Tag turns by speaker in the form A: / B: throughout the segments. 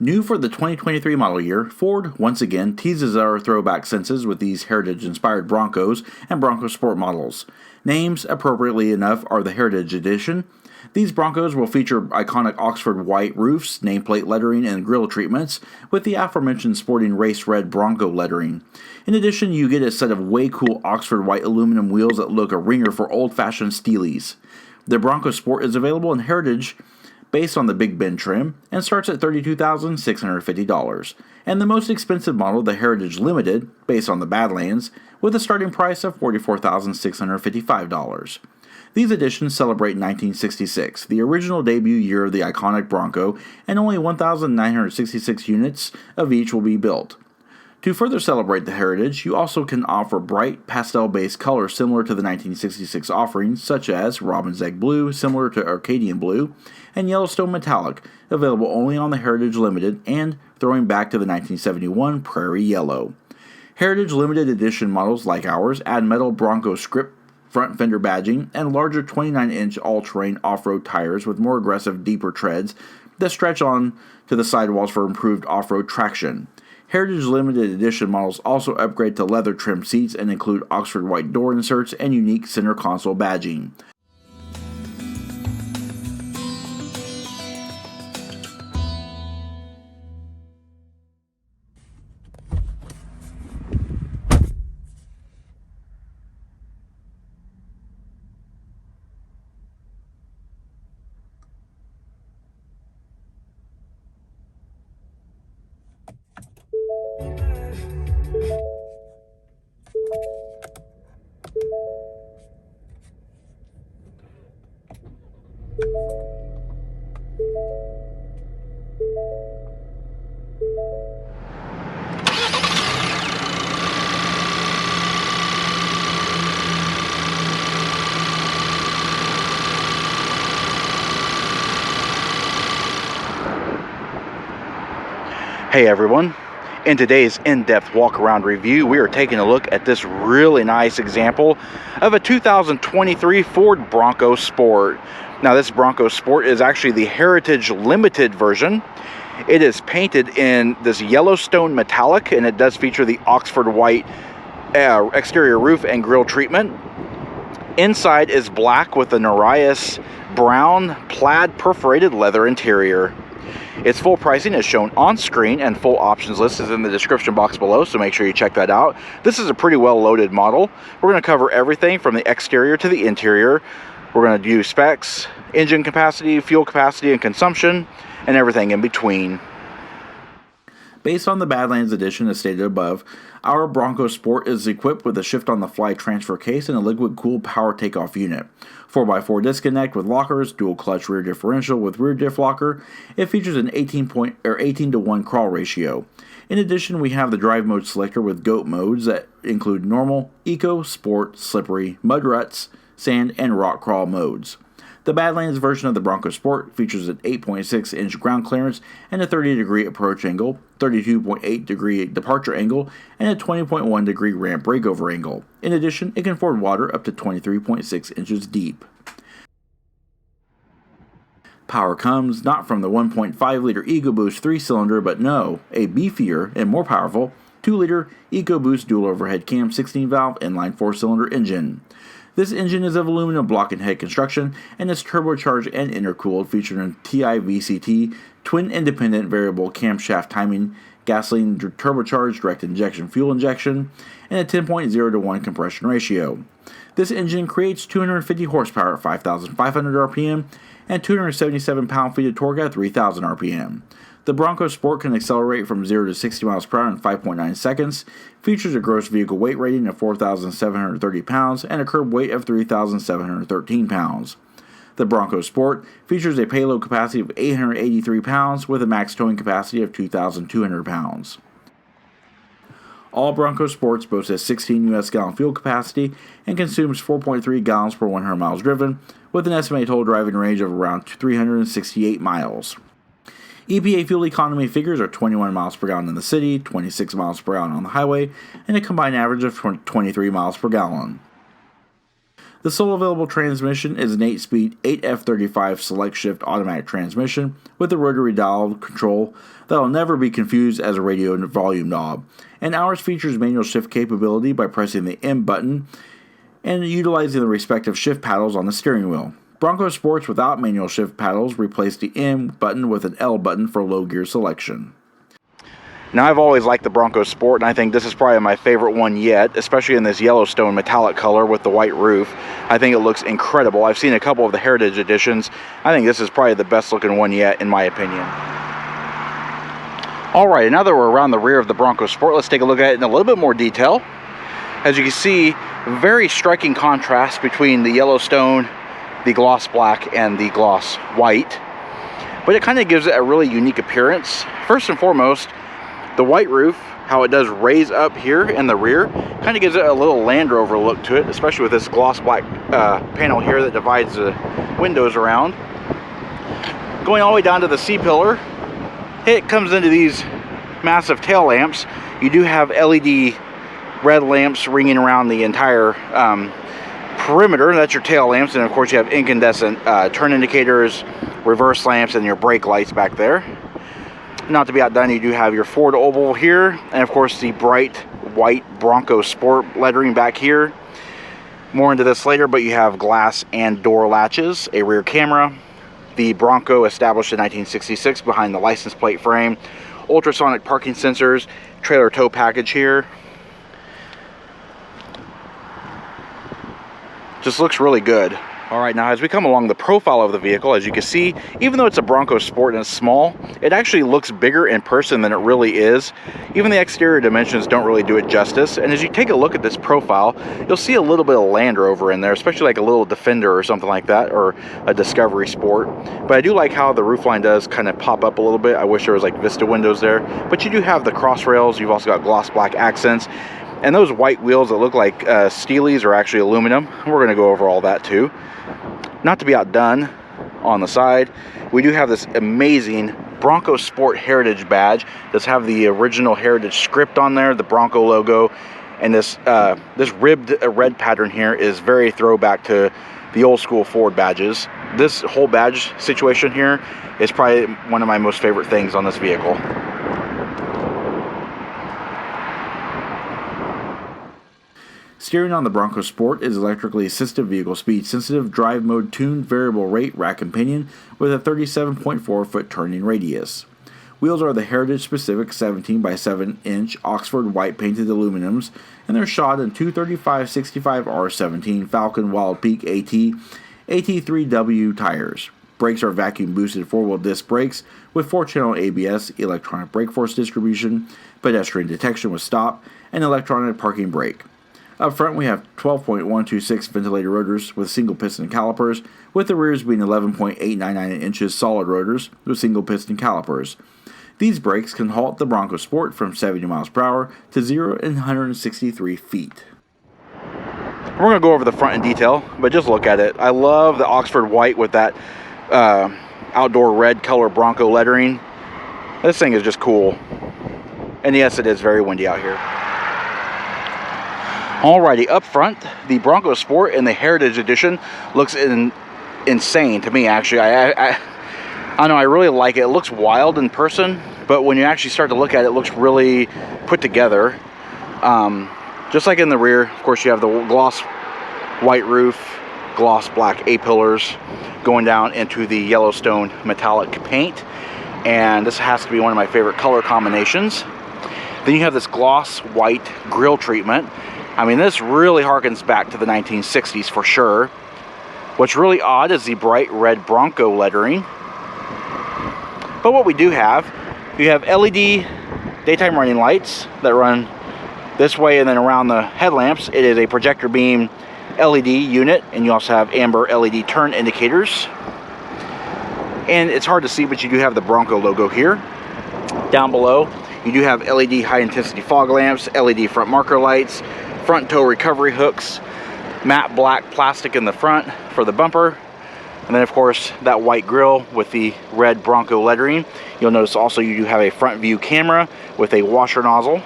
A: New for the 2023 model year, Ford once again teases our throwback senses with these heritage-inspired Broncos and Bronco Sport models. Names, appropriately enough, are the Heritage Edition. These Broncos will feature iconic Oxford white roofs, nameplate lettering, and grille treatments, with the aforementioned sporting race red Bronco lettering. In addition, you get a set of way cool Oxford white aluminum wheels that look a ringer for old-fashioned steelys. The Bronco Sport is available in Heritage based on the Big Bend trim, and starts at $32,650, and the most expensive model, the Heritage Limited, based on the Badlands, with a starting price of $44,655. These editions celebrate 1966, the original debut year of the iconic Bronco, and only 1,966 units of each will be built. To further celebrate the heritage, you also can offer bright, pastel-based colors similar to the 1966 offerings, such as Robin's Egg Blue, similar to Arcadian Blue, and Yellowstone Metallic, available only on the Heritage Limited, and throwing back to the 1971 Prairie Yellow. Heritage Limited Edition models like ours add metal Bronco script front fender badging and larger 29-inch all-terrain off-road tires with more aggressive, deeper treads that stretch on to the sidewalls for improved off-road traction. Heritage Limited Edition models also upgrade to leather trim seats and include Oxford white door inserts and unique center console badging. Hey everyone, in today's in-depth walk-around review, we are taking a look at this really nice example of a 2023 Ford Bronco Sport. Now this Bronco Sport is actually the Heritage Limited version. It is painted in this Yellowstone Metallic, and it does feature the Oxford white exterior roof and grille treatment. Inside is black with a Narias brown plaid perforated leather interior. Its full pricing is shown on screen, and full options list is in the description box below, so make sure you check that out. This is a pretty well loaded model. We're going to cover everything from the exterior to the interior. We're going to do specs, engine capacity, fuel capacity and consumption, and everything in between. Based on the Badlands edition as stated above, our Bronco Sport is equipped with a shift-on-the-fly transfer case and a liquid-cooled power takeoff unit. 4x4 disconnect with lockers, dual-clutch rear differential with rear diff locker. It features an 18-to-1 crawl ratio. In addition, we have the drive mode selector with GOAT modes that include normal, eco, sport, slippery, mud ruts, sand, and rock crawl modes. The Badlands version of the Bronco Sport features an 8.6-inch ground clearance and a 30-degree approach angle, 32.8-degree departure angle, and a 20.1-degree ramp breakover angle. In addition, it can ford water up to 23.6 inches deep. Power comes not from the 1.5-liter EcoBoost 3-cylinder, but no, a beefier and more powerful 2-liter EcoBoost dual overhead cam 16-valve inline 4-cylinder engine. This engine is of aluminum block and head construction and is turbocharged and intercooled, featuring a TI VCT twin independent variable camshaft timing, gasoline turbocharged direct injection fuel injection, and a 10.0 to 1 compression ratio. This engine creates 250 horsepower at 5,500 RPM and 277 pound-feet of torque at 3,000 RPM. The Bronco Sport can accelerate from 0 to 60 miles per hour in 5.9 seconds, features a gross vehicle weight rating of 4,730 pounds and a curb weight of 3,713 pounds. The Bronco Sport features a payload capacity of 883 pounds with a max towing capacity of 2,200 pounds. All Bronco Sports boast a 16 U.S. gallon fuel capacity and consumes 4.3 gallons per 100 miles driven, with an estimated total driving range of around 368 miles. EPA fuel economy figures are 21 miles per gallon in the city, 26 miles per gallon on the highway, and a combined average of 23 miles per gallon. The sole available transmission is an 8-speed 8F35 select shift automatic transmission with a rotary dial control that will never be confused as a radio volume knob, and ours features manual shift capability by pressing the M button and utilizing the respective shift paddles on the steering wheel. Bronco Sports without manual shift paddles replace the M button with an L button for low gear selection. Now, I've always liked the Bronco Sport, and I think this is probably my favorite one yet, especially in this Yellowstone Metallic color with the white roof. I think it looks incredible. I've seen a couple of the Heritage editions. I think this is probably the best looking one yet, in my opinion. Alright, now that we're around the rear of the Bronco Sport, let's take a look at it in a little bit more detail. As you can see, very striking contrast between the Yellowstone, the gloss black, and the gloss white. But it kind of gives it a really unique appearance. First and foremost, the white roof, how it does raise up here in the rear, kind of gives it a little Land Rover look to it, especially with this gloss black panel here that divides the windows around. Going all the way down to the C-pillar, it comes into these massive tail lamps. You do have LED red lamps ringing around the entire perimeter. That's your tail lamps, and of course you have incandescent turn indicators, reverse lamps, and your brake lights back there. Not to be outdone, you do have your Ford oval here, and of course the bright white Bronco Sport lettering back here. More into this later, but you have glass and door latches, a rear camera, the Bronco established in 1966 behind the license plate frame, ultrasonic parking sensors, trailer tow package here. Just looks really good. Alright, now as we come along the profile of the vehicle, as you can see, even though it's a Bronco Sport and it's small, it actually looks bigger in person than it really is. Even the exterior dimensions don't really do it justice. And as you take a look at this profile, you'll see a little bit of Land Rover in there, especially like a little Defender or something like that, or a Discovery Sport. But I do like how the roofline does kind of pop up a little bit. I wish there was like Vista windows there. But you do have the cross rails. You've also got gloss black accents. And those white wheels that look like steelys are actually aluminum. We're going to go over all that too. Not to be outdone, on the side, we do have this amazing Bronco Sport Heritage badge. Does have the original Heritage script on there, the Bronco logo, and this ribbed red pattern here is very throwback to the old school Ford badges. This whole badge situation here is probably one of my most favorite things on this vehicle. Steering on the Bronco Sport is electrically assisted vehicle speed sensitive drive mode tuned variable rate rack and pinion with a 37.4 foot turning radius. Wheels are the Heritage specific 17 by 7 inch Oxford white painted aluminums, and they're shod in 235/65 R17 Falcon Wild Peak AT 3W tires. Brakes are vacuum boosted 4-wheel disc brakes with 4-channel ABS, electronic brake force distribution, pedestrian detection with stop, and electronic parking brake. Up front, we have 12.126 ventilator rotors with single piston calipers, with the rears being 11.899 inches solid rotors with single piston calipers. These brakes can halt the Bronco Sport from 70 miles per hour to 0 and 163 feet. We're going to go over the front in detail, but just look at it. I love the Oxford white with that outdoor red color Bronco lettering. This thing is just cool. And yes, it is very windy out here. Alrighty, up front, the Bronco Sport in the Heritage Edition looks insane to me, actually. I know, I really like it. It looks wild in person, but when you actually start to look at it, it looks really put together. Just like in the rear, of course, you have the gloss white roof, gloss black A-pillars going down into the Yellowstone Metallic paint. And this has to be one of my favorite color combinations. Then you have this gloss white grille treatment. I mean, this really harkens back to the 1960s for sure. What's really odd is the bright red Bronco lettering. But what we do have, you have LED daytime running lights that run this way and then around the headlamps. It is a projector beam LED unit, and you also have amber LED turn indicators. And it's hard to see, but you do have the Bronco logo here. Down below, you do have LED high intensity fog lamps, LED front marker lights, front tow recovery hooks, matte black plastic in the front for the bumper, and then of course that white grille with the red Bronco lettering. You'll notice also you do have a front view camera with a washer nozzle.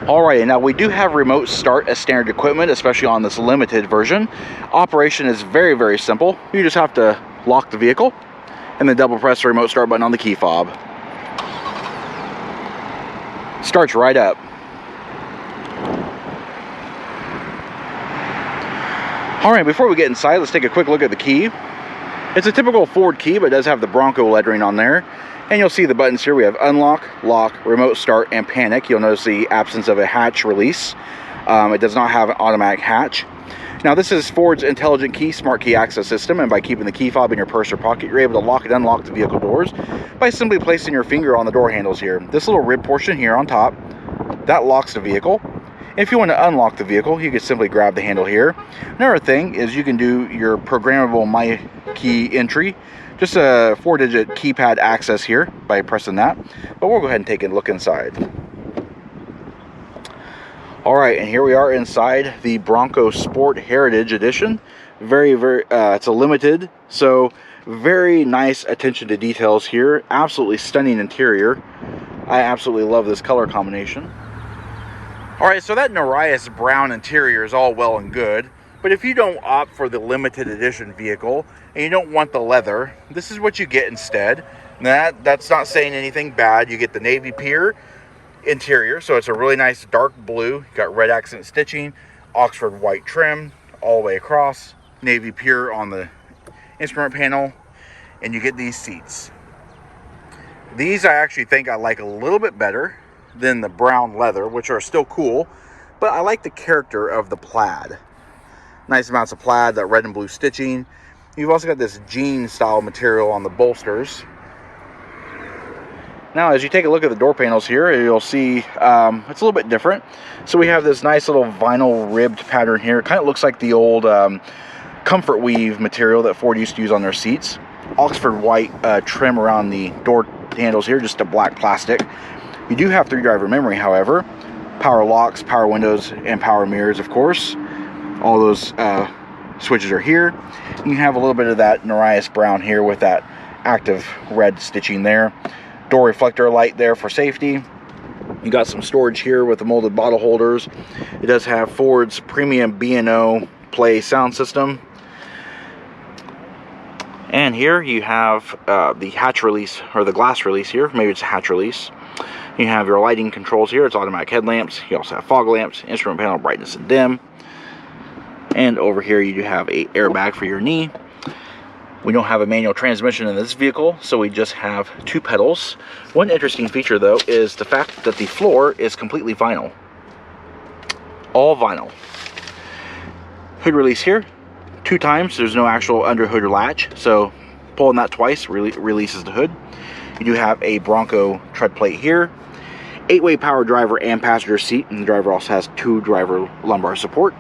A: Alright, now we do have remote start as standard equipment, especially on this limited version. Operation is very, very simple. You just have to lock the vehicle and then double press the remote start button on the key fob. Starts right up. Alright, before we get inside, let's take a quick look at the key. It's a typical Ford key, but it does have the Bronco lettering on there. And you'll see the buttons here. We have unlock, lock, remote start, and panic. You'll notice the absence of a hatch release. It does not have an automatic hatch. Now, this is Ford's intelligent key, smart key access system, and by keeping the key fob in your purse or pocket, you're able to lock and unlock the vehicle doors by simply placing your finger on the door handles here. This little rib portion here on top, that locks the vehicle. If you want to unlock the vehicle, you can simply grab the handle here. Another thing is you can do your programmable My Key entry. Just a 4-digit keypad access here by pressing that. But we'll go ahead and take a look inside. Alright, and here we are inside the Bronco Sport Heritage Edition. It's a limited, so very nice attention to details here. Absolutely stunning interior. I absolutely love this color combination. Alright, so that Narias brown interior is all well and good. But if you don't opt for the limited edition vehicle and you don't want the leather, this is what you get instead. That's not saying anything bad. You get the navy pier interior, so it's a really nice dark blue. You got red accent stitching, Oxford white trim all the way across, navy pier on the instrument panel, and you get these seats. These I actually think I like a little bit better than the brown leather, which are still cool, but I like the character of the plaid. Nice amounts of plaid, that red and blue stitching. You've also got this jean style material on the bolsters. Now, as you take a look at the door panels here, you'll see it's a little bit different. So we have this nice little vinyl ribbed pattern here. It kind of looks like the old comfort weave material that Ford used to use on their seats. Oxford white trim around the door handles here, just a black plastic. You do have 3-driver memory, however. Power locks, power windows, and power mirrors, of course. All those switches are here. You have a little bit of that Narias brown here with that active red stitching there. Door reflector light there for safety. You got some storage here with the molded bottle holders. It does have Ford's premium B&O Play sound system. And here you have the hatch release, or the glass release here. Maybe it's a hatch release. You have your lighting controls here. It's automatic headlamps. You also have fog lamps, instrument panel brightness and dim. And over here you do have a airbag for your knee. We don't have a manual transmission in this vehicle, so we just have 2 pedals. One interesting feature though is the fact that the floor is completely vinyl. All vinyl. Hood release here, 2 times. There's no actual under hood latch, so pulling that twice releases the hood. You do have a Bronco tread plate here. 8-way power driver and passenger seat, and the driver also has 2 driver lumbar support.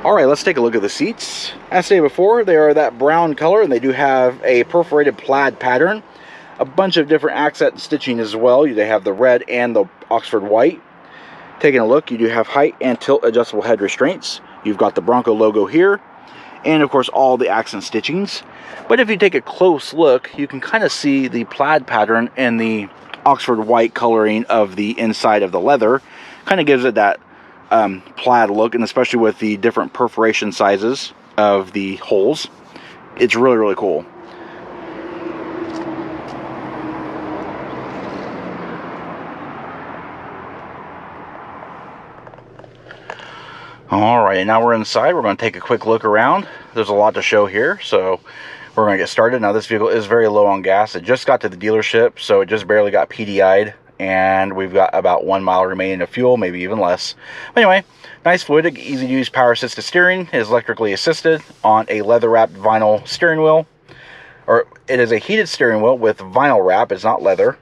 A: Alright, let's take a look at the seats. As stated before, they are that brown color, and they do have a perforated plaid pattern. A bunch of different accent stitching as well. They have the red and the Oxford white. Taking a look, you do have height and tilt adjustable head restraints. You've got the Bronco logo here, and of course all the accent stitchings. But if you take a close look, you can kind of see the plaid pattern and the Oxford white coloring of the inside of the leather. Kind of gives it that plaid look, and especially with the different perforation sizes of the holes, it's really, really cool. Alright, and now we're inside. We're going to take a quick look around. There's a lot to show here, so we're going to get started. Now, this vehicle is very low on gas. It just got to the dealership, so it just barely got PDI'd. And we've got about 1 mile remaining of fuel, maybe even less. But anyway, nice fluidic, easy to use power assisted steering. It is electrically assisted on a leather wrapped vinyl steering wheel. Or it is a heated steering wheel with vinyl wrap. It's not leather.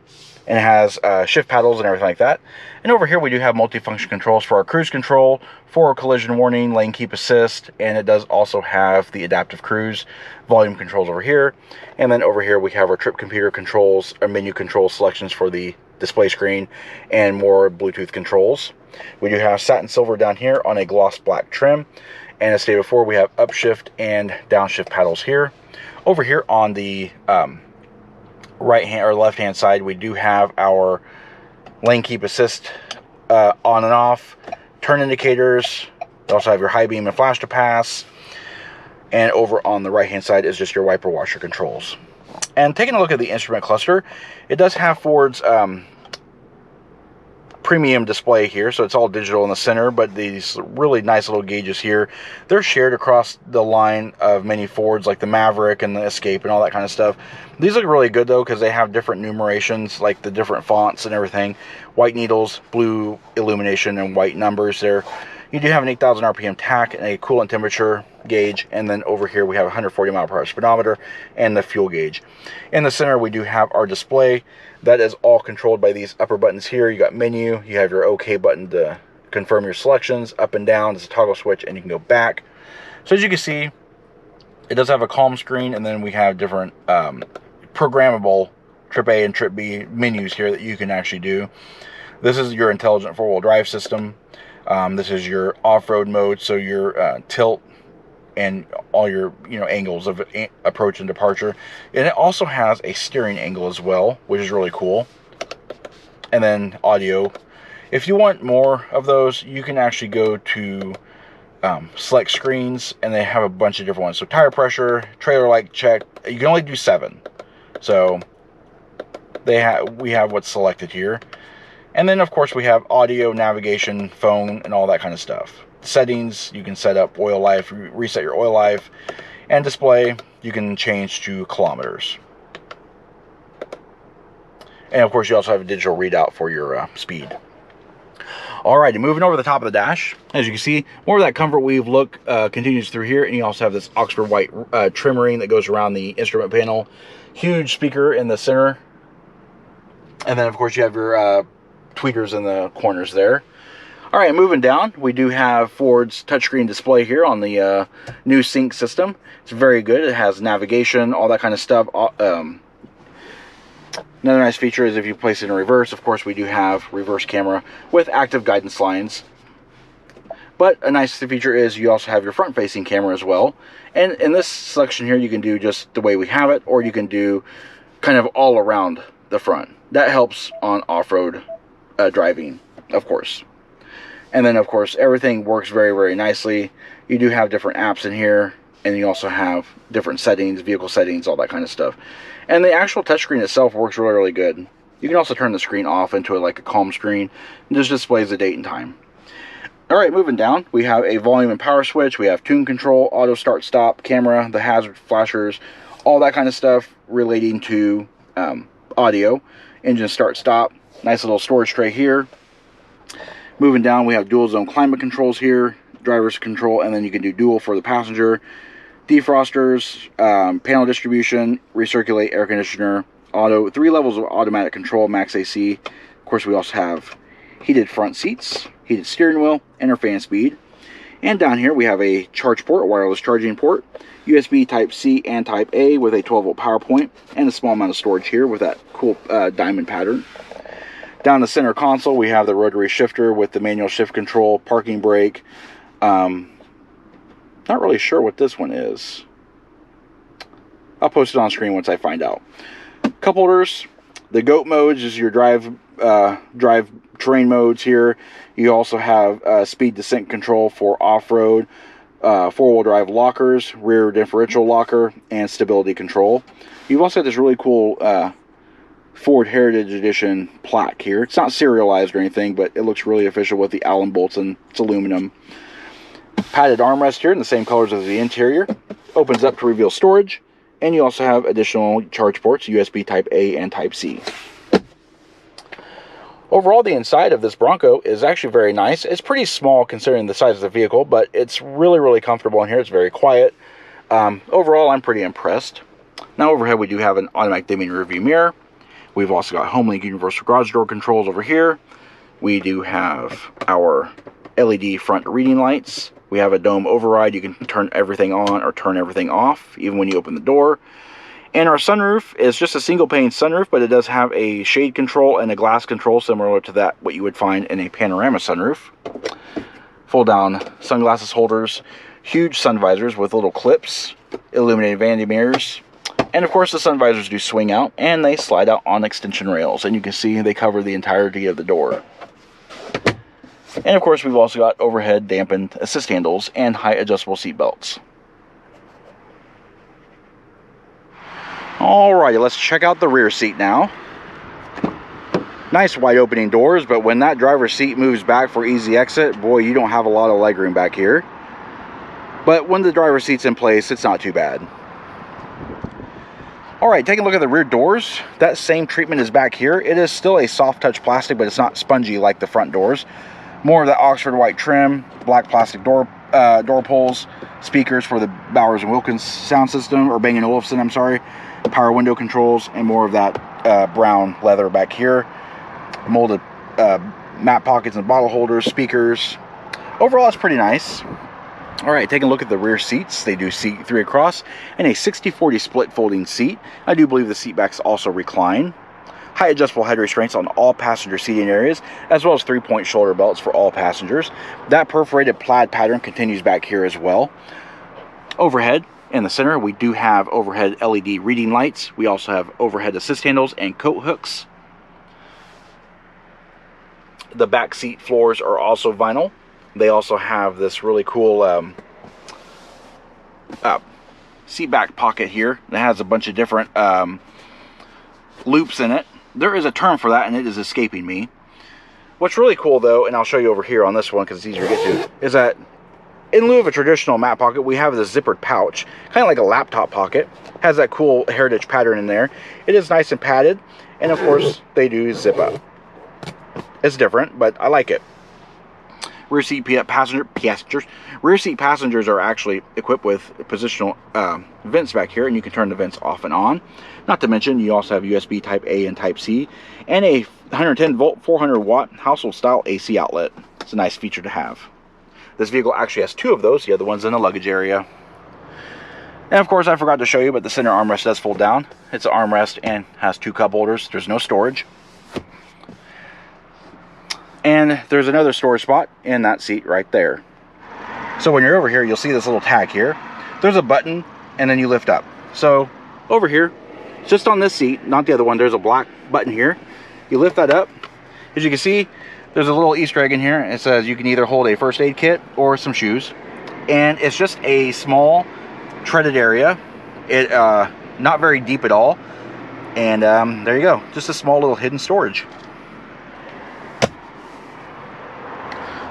A: And it has shift paddles and everything like that. And over here we do have multifunction controls for our cruise control, for collision warning, lane keep assist, and it does also have the adaptive cruise volume controls over here. And then over here we have our trip computer controls, our menu control selections for the display screen, and more Bluetooth controls. We do have satin silver down here on a gloss black trim, and as stated before, we have upshift and downshift paddles here. Over here on the right hand or left hand side, we do have our lane keep assist on and off, turn indicators. You also have your high beam and flash to pass. And over on the right hand side is just your wiper washer controls. And taking a look at the instrument cluster, it does have Ford's premium display here, so it's all digital in the center, but these really nice little gauges here, they're shared across the line of many Fords, like the Maverick and the Escape and all that kind of stuff. These look really good though, because they have different numerations, like the different fonts and everything. White needles, blue illumination, and white numbers there. You do have an 8,000 RPM tach and a coolant temperature gauge, and then over here we have a 140 mile per hour speedometer and the fuel gauge. In the center we do have our display. That is all controlled by these upper buttons here. You got menu, you have your OK button to confirm your selections, up and down, there's a toggle switch, and you can go back. So as you can see, it does have a calm screen, and then we have different programmable Trip A and Trip B menus here that you can actually do. This is your intelligent four-wheel drive system. This is your off-road mode, so your tilt and all your angles of approach and departure. And it also has a steering angle as well, which is really cool. And then audio. If you want more of those, you can actually go to select screens, and they have a bunch of different ones. So tire pressure, trailer light check. You can only do 7. So we have what's selected here. And then of course we have audio, navigation, phone, and all that kind of stuff. Settings, you can set up oil life, reset your oil life, and display, you can change to kilometers. And of course you also have a digital readout for your speed. Alright, moving over the top of the dash, as you can see, more of that comfort weave look continues through here, and you also have this Oxford white trim ring that goes around the instrument panel. Huge speaker in the center, and then of course you have your tweeters in the corners there. All right, moving down, we do have Ford's touchscreen display here on the new sync system. It's very good. It has navigation, all that kind of stuff. Another nice feature is if you place it in reverse, of course, we do have reverse camera with active guidance lines. But a nice feature is you also have your front-facing camera as well. And in this selection here, you can do just the way we have it, or you can do kind of all around the front. That helps on off-road driving, of course. And then, of course, everything works very, very nicely. You do have different apps in here, and you also have different settings, vehicle settings, all that kind of stuff. And the actual touchscreen itself works really, really good. You can also turn the screen off into like a calm screen, and just displays the date and time. All right, moving down, we have a volume and power switch. We have tune control, auto start stop, camera, the hazard flashers, all that kind of stuff relating to audio, engine start stop. Nice little storage tray here. Moving down, we have dual zone climate controls here, driver's control, and then you can do dual for the passenger. Defrosters, panel distribution, recirculate air conditioner, auto, 3 levels of automatic control, max AC. Of course, we also have heated front seats, heated steering wheel, and our fan speed. And down here, we have a charge port, a wireless charging port, USB Type-C and Type-A with a 12-volt power point, and a small amount of storage here with that cool diamond pattern. Down the center console, we have the rotary shifter with the manual shift control, parking brake. Not really sure what this one is. I'll post it on screen once I find out. Cup holders. The GOAT modes is your drive terrain modes here. You also have speed descent control for off-road, four-wheel drive lockers, rear differential locker, and stability control. You've also got this really cool Ford Heritage Edition plaque here. It's not serialized or anything, but it looks really official with the Allen bolts, and it's aluminum. Padded armrest here in the same colors as the interior. Opens up to reveal storage, and you also have additional charge ports, USB Type-A and Type-C. Overall, the inside of this Bronco is actually very nice. It's pretty small considering the size of the vehicle, but it's really, really comfortable in here. It's very quiet. Overall, I'm pretty impressed. Now overhead, we do have an automatic dimming rearview mirror. We've also got HomeLink universal garage door controls over here. We do have our LED front reading lights. We have a dome override. You can turn everything on or turn everything off, even when you open the door. And our sunroof is just a single pane sunroof, but it does have a shade control and a glass control similar to that what you would find in a panorama sunroof. Fold down sunglasses holders, huge sun visors with little clips, illuminated vanity mirrors, And of course the sun visors do swing out and they slide out on extension rails, and you can see they cover the entirety of the door. And of course we've also got overhead dampened assist handles and height adjustable seat belts. Alrighty, let's check out the rear seat now. Nice wide opening doors, but when that driver's seat moves back for easy exit, boy, you don't have a lot of legroom back here. But when the driver's seat's in place, it's not too bad. Alright, taking a look at the rear doors, that same treatment is back here. It is still a soft touch plastic, but it's not spongy like the front doors. More of the Oxford white trim, black plastic door pulls, speakers for the Bowers & Wilkins sound system, or Bang & Olufsen, I'm sorry, power window controls, and more of that brown leather back here. Molded map pockets and bottle holders, speakers. Overall, it's pretty nice. Alright, taking a look at the rear seats. They do seat 3 across and a 60-40 split folding seat. I do believe the seat backs also recline. Height adjustable head restraints on all passenger seating areas, as well as 3-point shoulder belts for all passengers. That perforated plaid pattern continues back here as well. Overhead in the center, we do have overhead LED reading lights. We also have overhead assist handles and coat hooks. The back seat floors are also vinyl. They also have this really cool seat back pocket here that has a bunch of different loops in it. There is a term for that and it is escaping me. What's really cool though, and I'll show you over here on this one because it's easier to get to, is that in lieu of a traditional mat pocket, we have this zippered pouch, kind of like a laptop pocket. Has that cool heritage pattern in there. It is nice and padded, and of course they do zip up. It's different, but I like it. Rear seat passengers are actually equipped with positional vents back here, and you can turn the vents off and on. Not to mention, you also have USB Type A and Type C, and a 110 volt, 400 watt household style AC outlet. It's a nice feature to have. This vehicle actually has 2 of those. The other one's in the luggage area. And of course, I forgot to show you, but the center armrest does fold down. It's an armrest and has 2 cup holders. There's no storage. And there's another storage spot in that seat right there. So when you're over here, you'll see this little tag here. There's a button, and then you lift up. So over here, just on this seat, not the other one, there's a black button here. You lift that up. As you can see, there's a little Easter egg in here. It says you can either hold a first aid kit or some shoes. And it's just a small treaded area. It not very deep at all. And there you go. Just a small little hidden storage.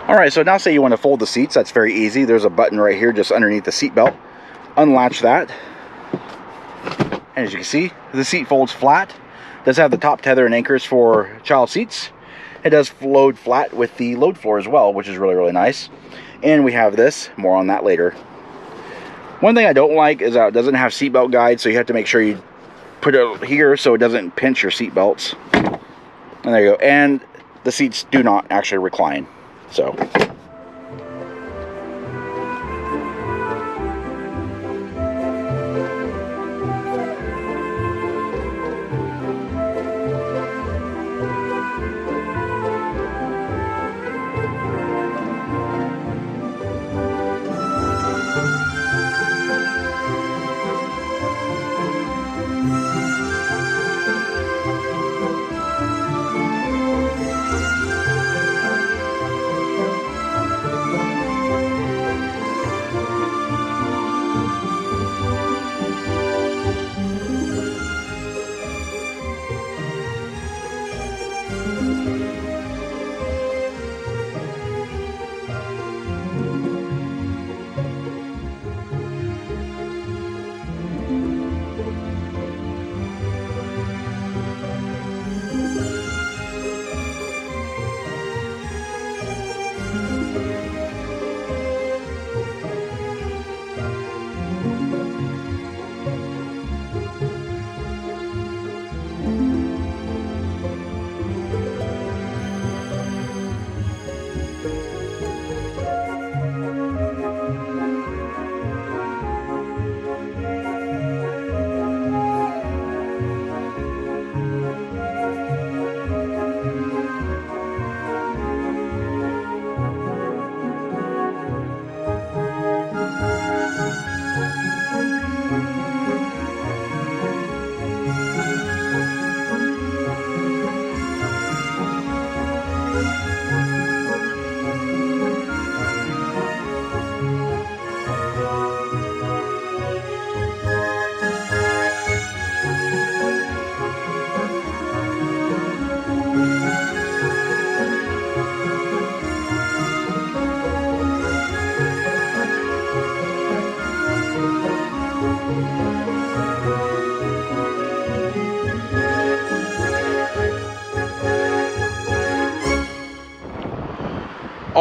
A: Alright, so now say you want to fold the seats. That's very easy. There's a button right here just underneath the seat belt. Unlatch that. And as you can see, the seat folds flat. It does have the top tether and anchors for child seats. It does load flat with the load floor as well, which is really, really nice. And we have this. More on that later. One thing I don't like is that it doesn't have seatbelt guide, so you have to make sure you put it here so it doesn't pinch your seat belts. And there you go. And the seats do not actually recline. So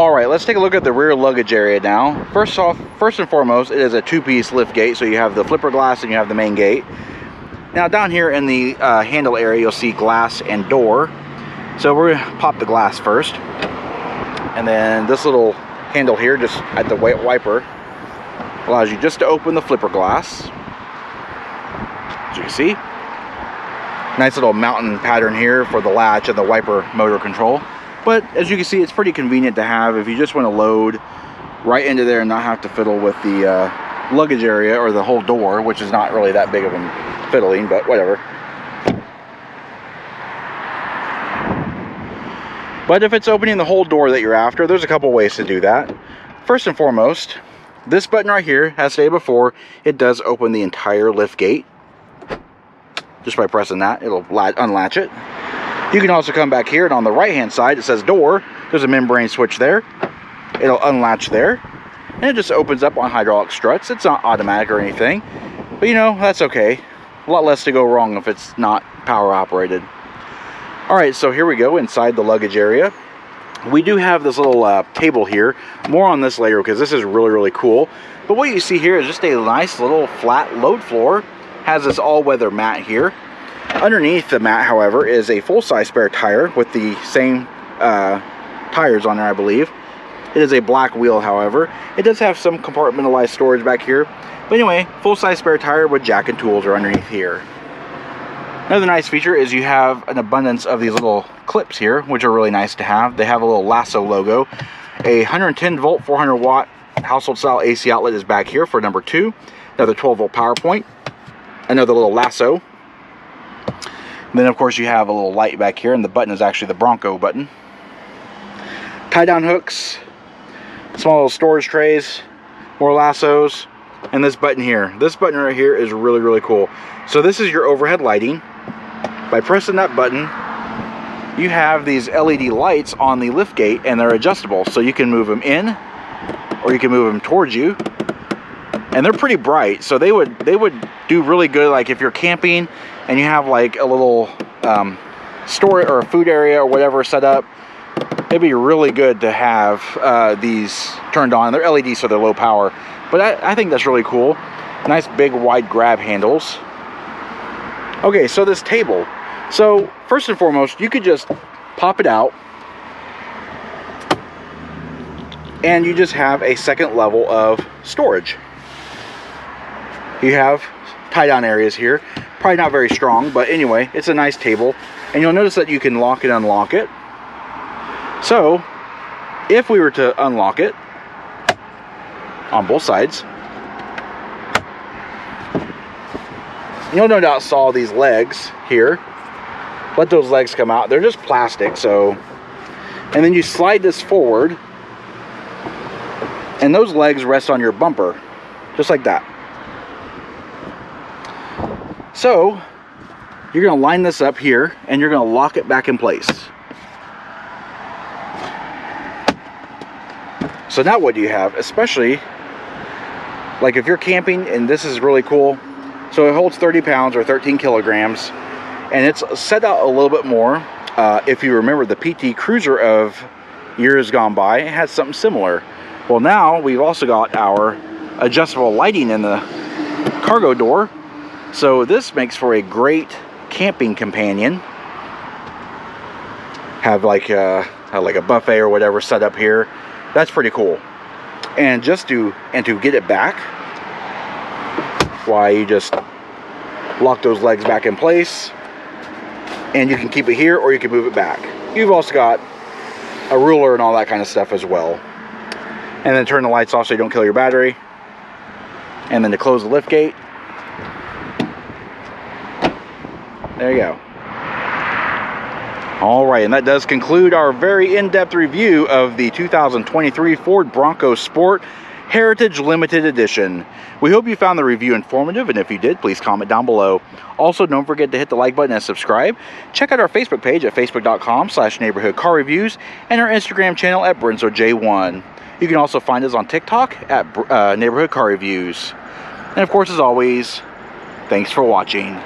A: Alright, let's take a look at the rear luggage area now. First and foremost, it is a two-piece lift gate, so you have the flipper glass and you have the main gate. Now down here in the handle area, you'll see glass and door. So we're going to pop the glass first. And then this little handle here, just at the wiper, allows you just to open the flipper glass. As you can see. Nice little mountain pattern here for the latch and the wiper motor control. But as you can see, it's pretty convenient to have if you just want to load right into there and not have to fiddle with the luggage area or the whole door, which is not really that big of a fiddling, but whatever. But if it's opening the whole door that you're after, there's a couple ways to do that. First and foremost, this button right here, as stated before, it does open the entire lift gate. Just by pressing that, it'll unlatch it. You can also come back here, and on the right hand side it says door. There's a membrane switch there. It'll unlatch there, and it just opens up on hydraulic struts. It's not automatic or anything, but you know, that's okay. A lot less to go wrong if it's not power operated. Alright, so here we go inside the luggage area. We do have this little table here. More on this later because this is really cool. But what you see here is just a nice little flat load floor. Has this all-weather mat here. Underneath the mat, however, is a full-size spare tire with the same tires on there, I believe. It is a black wheel, however. It does have some compartmentalized storage back here. But anyway, full-size spare tire with jack and tools are underneath here. Another nice feature is you have an abundance of these little clips here, which are really nice to have. They have a little lasso logo. A 110 volt, 400 watt household style AC outlet is back here for number 2. Another 12 volt power point. Another little lasso. And then of course you have a little light back here, and the button is actually the Bronco button. Tie down hooks, small little storage trays, more lassos, and this button here. This button right here is really cool. So this is your overhead lighting. By pressing that button, you have these LED lights on the lift gate, and they're adjustable, so you can move them in or you can move them towards you. And they're pretty bright, so they would do really good, like if you're camping and you have like a little store or a food area or whatever set up. It'd be really good to have these turned on. They're LED, so they're low power, but I think that's really cool. Nice big wide grab handles. Okay, so this table. So first and foremost, you could just pop it out and you just have a second level of storage. You have tie down areas here. Probably not very strong, but anyway, it's a nice table. And you'll notice that you can lock and unlock it. So if we were to unlock it on both sides, you'll no doubt saw these legs here. Let those legs come out. They're just plastic, so. And then you slide this forward, and those legs rest on your bumper, just like that. So you're going to line this up here, and you're going to lock it back in place. So now what do you have? Especially like if you're camping, and this is really cool. So it holds 30 pounds or 13 kilograms, and it's set out a little bit more. If you remember the PT Cruiser of years gone by, it has something similar. Well, now we've also got our adjustable lighting in the cargo door. So this makes for a great camping companion. Have like a buffet or whatever set up here. That's pretty cool. And to get it back, why, you just lock those legs back in place, and you can keep it here or you can move it back. You've also got a ruler and all that kind of stuff as well. And then turn the lights off so you don't kill your battery. And then to close the lift gate, there you go. Alright, and that does conclude our very in-depth review of the 2023 Ford Bronco Sport Heritage Limited Edition. We hope you found the review informative, and if you did, please comment down below. Also, don't forget to hit the like button and subscribe. Check out our Facebook page at facebook.com/neighborhoodcarreviews and our Instagram channel at BrenzoJ1. You can also find us on TikTok at Neighborhood Car Reviews. And of course, as always, thanks for watching.